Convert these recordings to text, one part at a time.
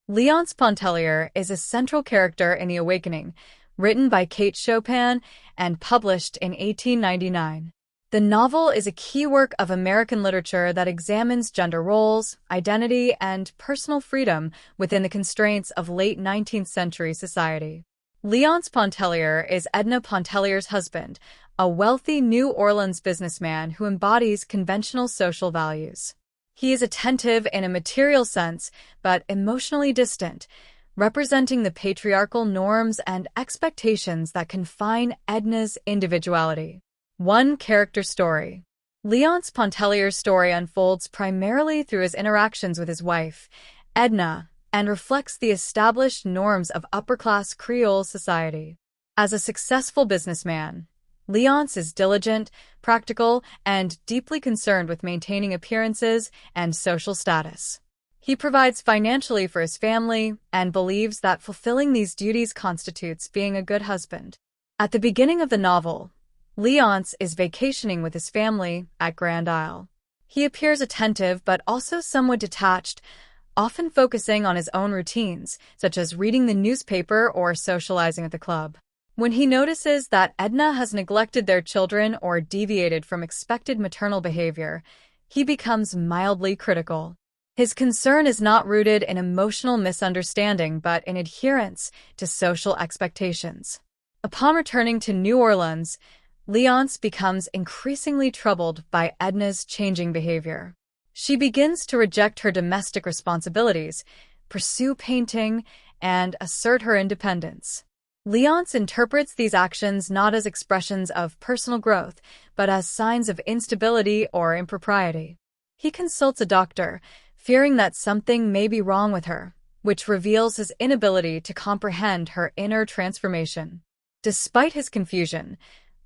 Léonce Pontellier is a central character in The Awakening, written by Kate Chopin and published in 1899. The novel is a key work of American literature that examines gender roles, identity, and personal freedom within the constraints of late 19th century society. Léonce Pontellier is Edna Pontellier's husband, a wealthy New Orleans businessman who embodies conventional social values. He is attentive in a material sense, but emotionally distant, representing the patriarchal norms and expectations that confine Edna's individuality. One character story. Léonce Pontellier's story unfolds primarily through his interactions with his wife, Edna, and reflects the established norms of upper-class Creole society. As a successful businessman, Léonce is diligent, practical, and deeply concerned with maintaining appearances and social status. He provides financially for his family and believes that fulfilling these duties constitutes being a good husband. At the beginning of the novel, Léonce is vacationing with his family at Grand Isle. He appears attentive but also somewhat detached, often focusing on his own routines, such as reading the newspaper or socializing at the club. When he notices that Edna has neglected their children or deviated from expected maternal behavior, he becomes mildly critical. His concern is not rooted in emotional misunderstanding but in adherence to social expectations. Upon returning to New Orleans, Léonce becomes increasingly troubled by Edna's changing behavior. She begins to reject her domestic responsibilities, pursue painting, and assert her independence. Léonce interprets these actions not as expressions of personal growth, but as signs of instability or impropriety. He consults a doctor, fearing that something may be wrong with her, which reveals his inability to comprehend her inner transformation. Despite his confusion,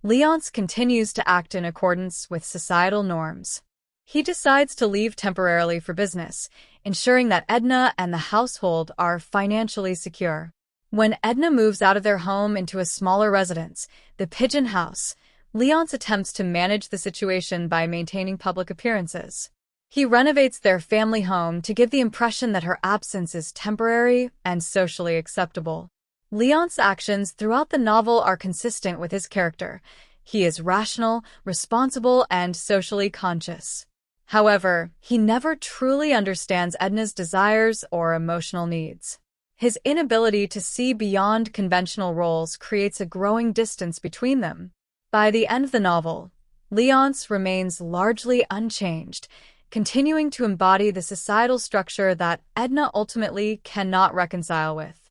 Léonce continues to act in accordance with societal norms. He decides to leave temporarily for business, ensuring that Edna and the household are financially secure. When Edna moves out of their home into a smaller residence, the Pigeon House, Léonce attempts to manage the situation by maintaining public appearances. He renovates their family home to give the impression that her absence is temporary and socially acceptable. Léonce's actions throughout the novel are consistent with his character. He is rational, responsible, and socially conscious. However, he never truly understands Edna's desires or emotional needs. His inability to see beyond conventional roles creates a growing distance between them. By the end of the novel, Léonce remains largely unchanged, continuing to embody the societal structure that Edna ultimately cannot reconcile with.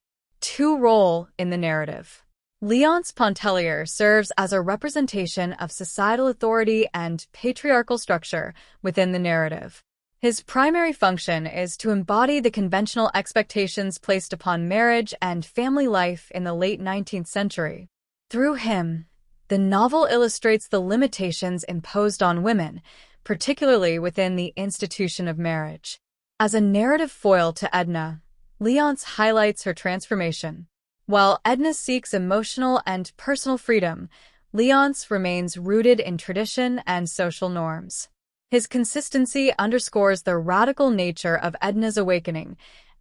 Role in the narrative. Léonce Pontellier serves as a representation of societal authority and patriarchal structure within the narrative. His primary function is to embody the conventional expectations placed upon marriage and family life in the late 19th century. Through him, the novel illustrates the limitations imposed on women, particularly within the institution of marriage. As a narrative foil to Edna, Léonce highlights her transformation. While Edna seeks emotional and personal freedom, Léonce remains rooted in tradition and social norms. His consistency underscores the radical nature of Edna's awakening,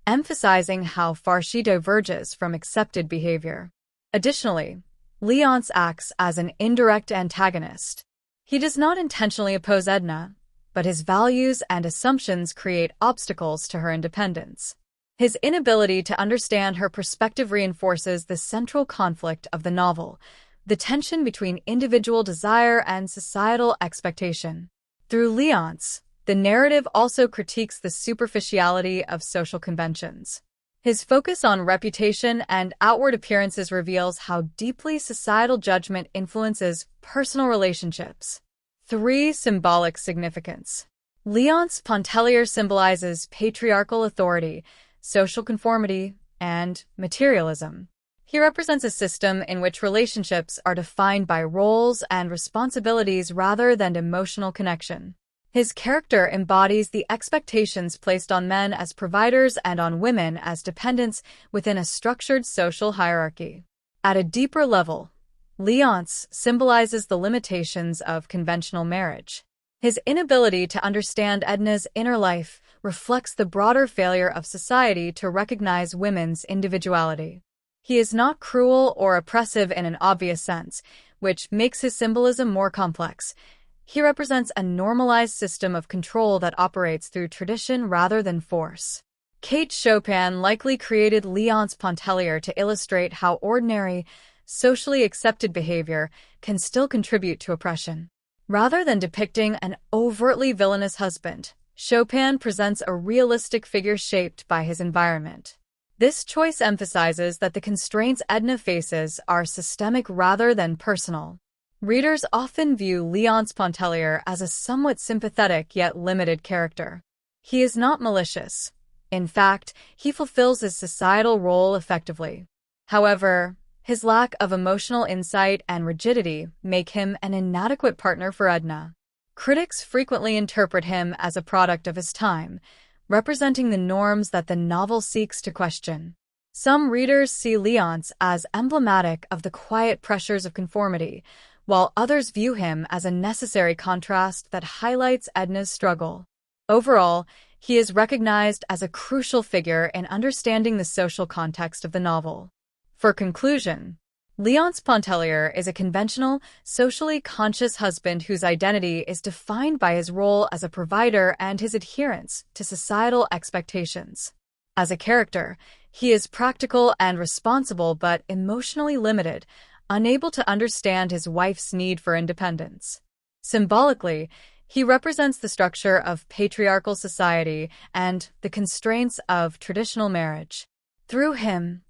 emphasizing how far she diverges from accepted behavior. Additionally, Léonce acts as an indirect antagonist. He does not intentionally oppose Edna, but his values and assumptions create obstacles to her independence. His inability to understand her perspective reinforces the central conflict of the novel, the tension between individual desire and societal expectation. Through Léonce, the narrative also critiques the superficiality of social conventions. His focus on reputation and outward appearances reveals how deeply societal judgment influences personal relationships. Symbolic significance. Léonce Pontellier symbolizes patriarchal authority, social conformity, and materialism. He represents a system in which relationships are defined by roles and responsibilities rather than emotional connection. His character embodies the expectations placed on men as providers and on women as dependents within a structured social hierarchy. At a deeper level, Léonce symbolizes the limitations of conventional marriage. His inability to understand Edna's inner life reflects the broader failure of society to recognize women's individuality. He is not cruel or oppressive in an obvious sense, which makes his symbolism more complex. He represents a normalized system of control that operates through tradition rather than force. Kate Chopin likely created Léonce Pontellier to illustrate how ordinary, socially accepted behavior can still contribute to oppression. Rather than depicting an overtly villainous husband, Chopin presents a realistic figure shaped by his environment. This choice emphasizes that the constraints Edna faces are systemic rather than personal. Readers often view Léonce Pontellier as a somewhat sympathetic yet limited character. He is not malicious. In fact, he fulfills his societal role effectively. However, his lack of emotional insight and rigidity make him an inadequate partner for Edna. Critics frequently interpret him as a product of his time, representing the norms that the novel seeks to question. Some readers see Léonce as emblematic of the quiet pressures of conformity, while others view him as a necessary contrast that highlights Edna's struggle. Overall, he is recognized as a crucial figure in understanding the social context of the novel. For conclusion, Léonce Pontellier is a conventional, socially conscious husband whose identity is defined by his role as a provider and his adherence to societal expectations. As a character, he is practical and responsible but emotionally limited, unable to understand his wife's need for independence. Symbolically, he represents the structure of patriarchal society and the constraints of traditional marriage. Through him,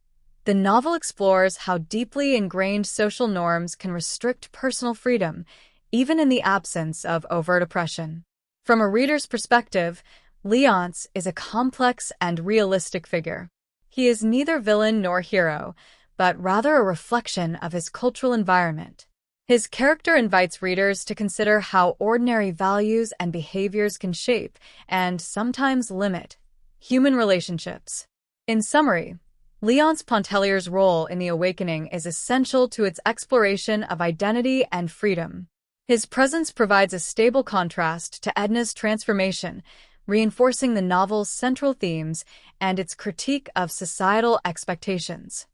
the novel explores how deeply ingrained social norms can restrict personal freedom, even in the absence of overt oppression. From a reader's perspective, Léonce is a complex and realistic figure. He is neither villain nor hero, but rather a reflection of his cultural environment. His character invites readers to consider how ordinary values and behaviors can shape, and sometimes limit, human relationships. In summary, Léonce Pontellier's role in The Awakening is essential to its exploration of identity and freedom. His presence provides a stable contrast to Edna's transformation, reinforcing the novel's central themes and its critique of societal expectations.